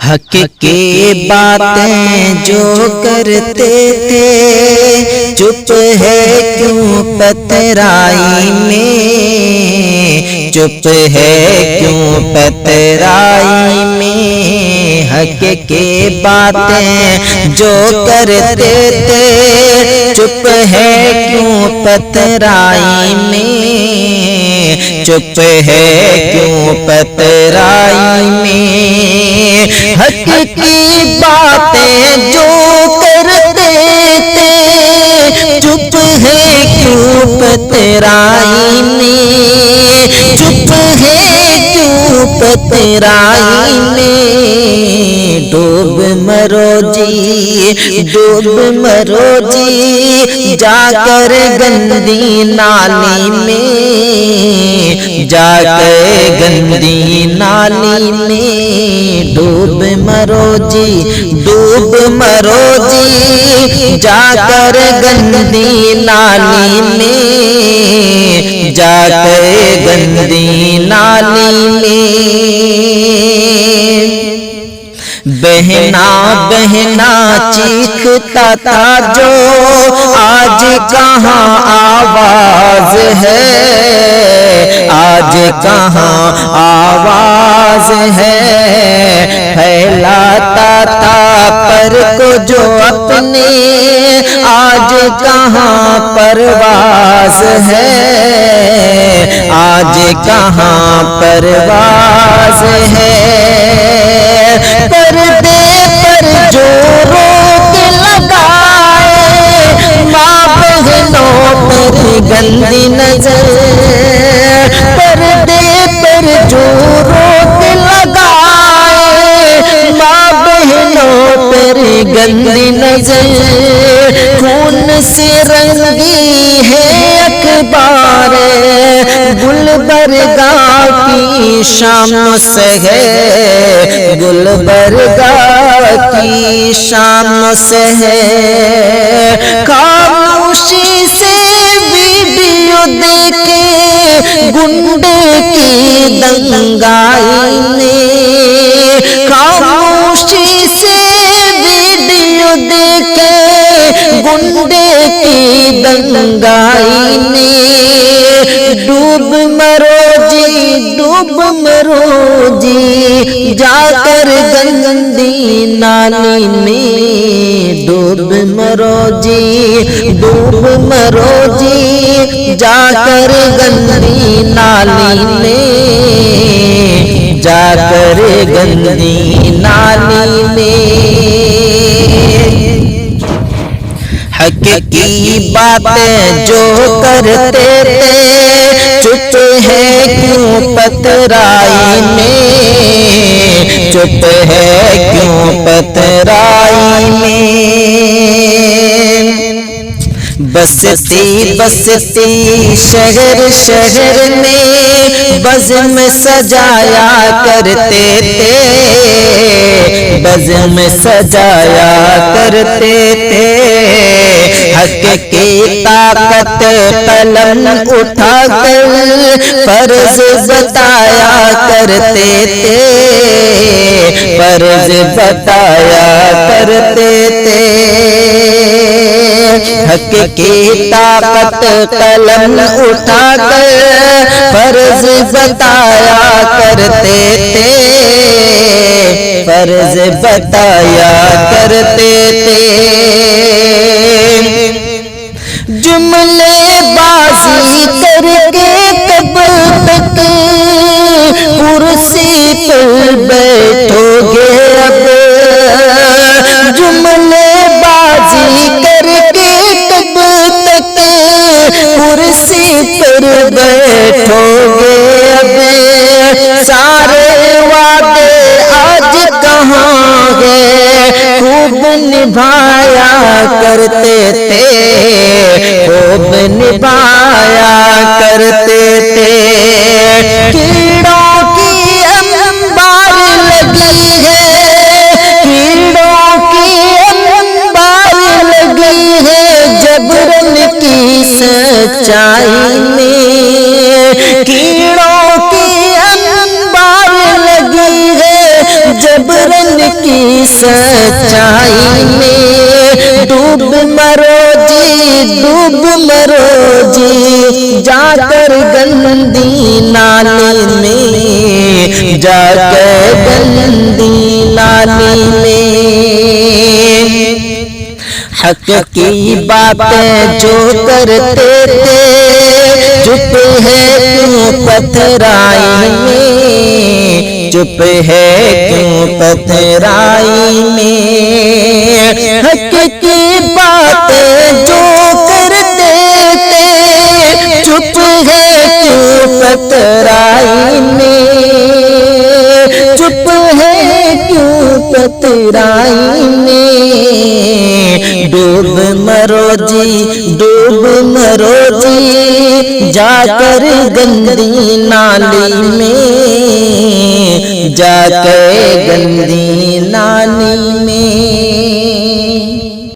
حق کی باتیں جو کرتے تھے چپ ہے کیوں پترائی میں، چپ ہے کیوں پترائی میں، حق کی باتیں جو کرتے تھے چپ ہے کیوں پترائی میں، چپ ہے کیوں پترائی میں، حق کی باتیں جو کرتے تھے چپ ہے کیوں پترائی میں، چپ ہے کیوں پترائی میں، ڈوب مرو جی ڈوب مرو جی جا کر گندی نالی میں، جا کر گندی نالی میں، ڈوب مرو جی ڈوب مرو جی جا کر گندی نالی میں، جا کر گندی نالی میں، بہنا بہنا چیختا تھا جو آج کہاں آواز ہے، آج کہاں آواز ہے، پھیلاتا تھا پر کو جو اپنے آج کہاں پرواز ہے، آج کہاں پرواز ہے، پردے پر جو روک لگائے ماں بہنوں پر گندی نظر، پردے پر جو روک لگائے ماں بہنوں پر گندی نظر، خون سے رنگی ہے اخبار گلبرگہ کی شام سے ہے، گلبرگہ کی شام سے ہے، خاموشی سے ویڈیو دیکھے گنڈے کی دنگائی نے، خاموشی سے ویڈیو دیکھے گنڈے کی دنگائی نے، ڈوب مرو جی ڈوب مرو جی جا کر گندی نالی میں، ڈوب مرو جی ڈوب مرو جی جا کر گندی نالی میں، جا کر گندی نالی میں، حق کی باتیں جو کرتے تھے چپ ہے کیوں پترائی میں، چپ ہے کیوں پترائی میں، بستی بستی شہر شہر میں بزم سجایا کرتے تھے، بزم سجایا کرتے تھے، حق کی طاقت قلم اٹھا کر فرض بتایا کرتے تھے، فرض بتایا کرتے تھے، حق کی طاقت قلم اٹھا کر فرض بتایا کرتے تھے، فرض بتایا کرتے تھے، جملے بازی کر کے کب تک کرسی پر بیٹھو گے اب، جملے بازی کر کے کب تک کرسی پر بیٹھو گے اب، سارے وعدے آج کہاں گئے خوب نبھایا کرتے تھے، خوب نبھایا کرتے تھے، کیڑوں کی انبار لگی ہے، کیڑوں کی انبار لگی ہے جبرن کی سچائی میں، کیڑوں کی انبار لگی ہے جبرن کی سچائی میں ڈوب مرو جی ڈوب مرو جی جا کر گندی نالی میں جا کر گندی نالی میں حق کی باتیں جو کرتے تھے چپ ہے کیوں پتھرائی میں چپ ہے کیوں پتھرائی میں حق کی باتیں جو کرتے تھے چپ ہے کیوں پتھرائی میں چپ ہے کیوں پتھرائی میں ڈوب مرو جی ڈوب مرو جی جا کر گندی نالی میں جا کر گندی نالی میں